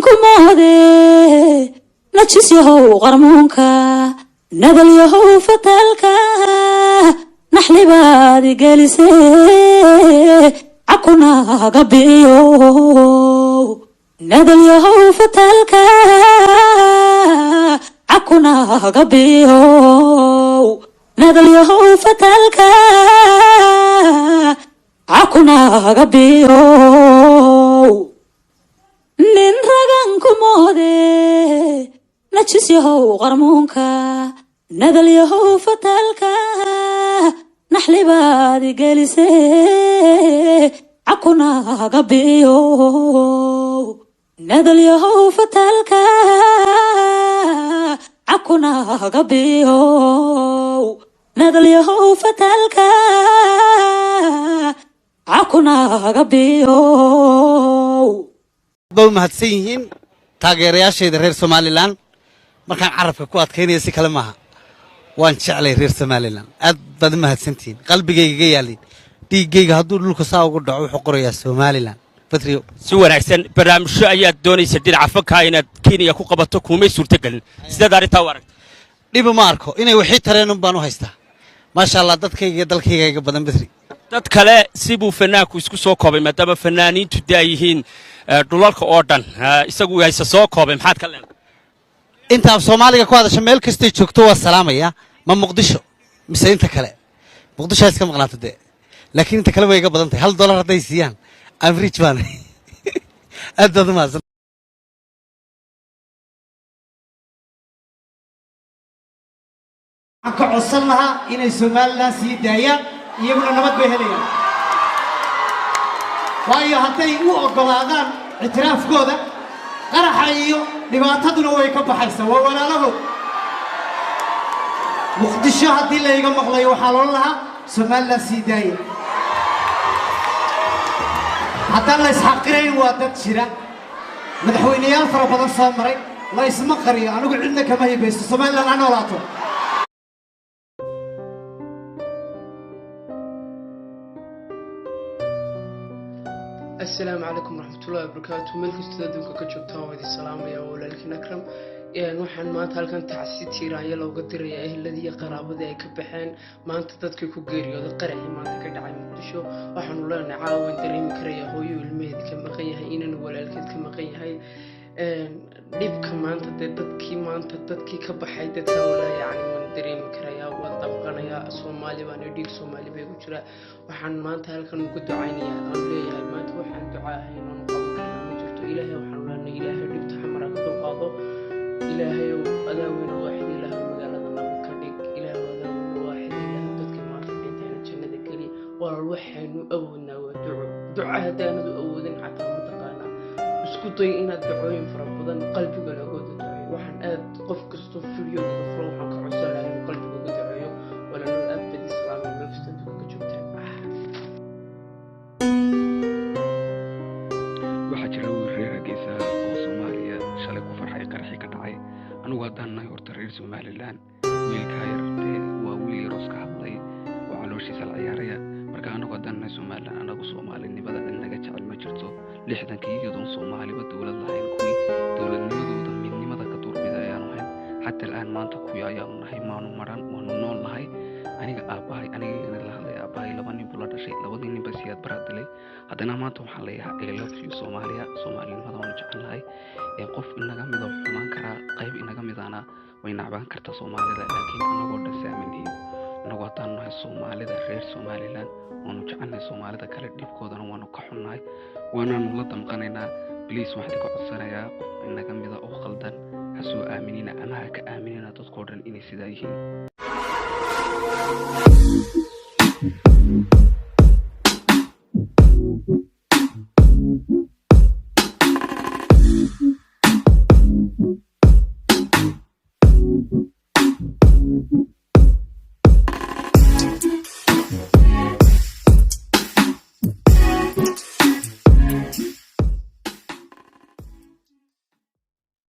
كمودي نجس يهو غرمونكا ندل يهو فتالكا نحلي بادي جالسي عكونا قبيو ندل يهو فتالكا عكونا قبيو ندل يهو فتالكا عكونا قبيو نين رغان كمودي نجس يهو غرمونكا ندل يهو فتالكا نحلي بادي جالسي عكونا قبيو ندل يهو فتالكا عكونا قبيو ندل يهو فتالكا عكونا قبيو دول mahadsanyihiin taageerayaashayda reer Somaliland markaan carabka ku adkeynay si kale maaha waan jeclay reer Somaliland aad baad mahadsantiin qalbigayga yaalin dhiigayga hadduu dhulka saa ugu dhaco wuxuu qorayaa Somaliland Patriot si wanaagsan barnaamijyo ayaa doonaysa dhinaca fanka inaad Kenya ku qabato kuumay suurtagalin sidaad arintaa u aragtay dhib ma arko inay wixii tareen baan u haystaa ma sha Allah dadkayga dalkayga badan Patriot dad kale sibuu fanaanku isku soo koobay maadaama fanaaniintu daayihiin dhulalka oo dhan isagu haysa soo koobay maxaad ka leedahay inta Soomaaliga ku hadasho meel kasta joogto waa salaamaya ma Muqdisho mise inta kale Muqdisho iska maqnaatay laakiin inta kale way iga badan tahay $1 haday siiyaan average baan aad baad ma ka codsan lahaa inay Somaliland sii daayaan iyaguna nabad bay helayaan waayo hadday u ogolaadaan itiraafkooda qaraxa iyo dhibaataduna way ka baxaysaa waa walaalahood Muqdisho haddii la iga maqlayo waxaa loo lahaa Somaliland sii daaya haddaan la isxaqirayn waa dad jira madaxweynayaal fara badan soo maray la isma qariyo anigu cidna kama hibaysto Somaliland ha noolaato السلام عليكم ورحمة الله وبركاته ملك استوديوك كجوبتان ودي السلام يا ولالكن أكرم waxaan maanta halkan tacsiid tiiraaya looga dirayaa eheladii qaraabada ay ka baxeen maanta dadkii ku geeriyooday qaraxii maanta ka dhacay Muqdisho waxaanu leenahay caawan dareemi karaya hooyo ilmeed ka maqan yahay inaan walaalkeed ka maqan yahay dhibka maanta dadkii ka baxay dadka walaa yaani man dareemi karaya waan dabqanaya Soomaali baan dhiig Soomaali bay ku jira waxaan maanta halkan ugu ducaynayaa aan leeyahay maanta waxaan ducaahay inaan qabto ma jirto ilaahay waxaan leenahay ilaahay dhibta xamara ka dulqaado إلهي أداوين واحد إله مقالة نبو كديك إله أداوين واحد إله ضدك ما تبينتين الجنة كلي والوحين أودنا دعاء دانا أودن حتى متقانا اسكتوا إن الدعوين فربضان قلبي قال أقول دعوي وحن آد قف كستو في اليوم كفرو حق عسلا قلبي قال دعوي ولا نور أبد إسلام الملفستة كجبتها waxaa jira wiil reer Hargeysa oo Soomaaliya shalay ku farxay qarxi ka dhacay anigu hadaan horta reer Somaliland wiilka yartay waa wiil yar oo iska hadlay oo calooshiisa la ciyaaraya marka anigu hadaan Somaliland anagu Soomaalinimada inaga jecel ma jirto 60kii iyadoo Soomaaliba dawlad lahayn kuwi dawladnimadooda midnimada ka doorbidayaan waxay hatta الآن maanta kuwi ayaan nahay maanu maran waanu nool nahay aniga aabahay aniga la hadlay aabahay laba nin bula dhashay labadii nin basiyaad baradalay haddana maanta waxaan leeyahay I love you Soomaaliya Soomaalinimada waan jecelahay qof inaga mid ah xumaan kara qayb inaga mid ahna way nacbaan kartaa Soomaalida laakiin anagoo dhasaaminayno anagu haddaan nahay Soomaalida reer Somaliland waanu jecelnahay Soomaalida kale dhibkoodana waanu ka xunnahay waanaanu la damqanaynaa please waxaan ka codsanayaa qof inaga mid ah oo qaldan ha soo aaminina ama ha ka aaminina dadkoo dhan inay sidaa yihiin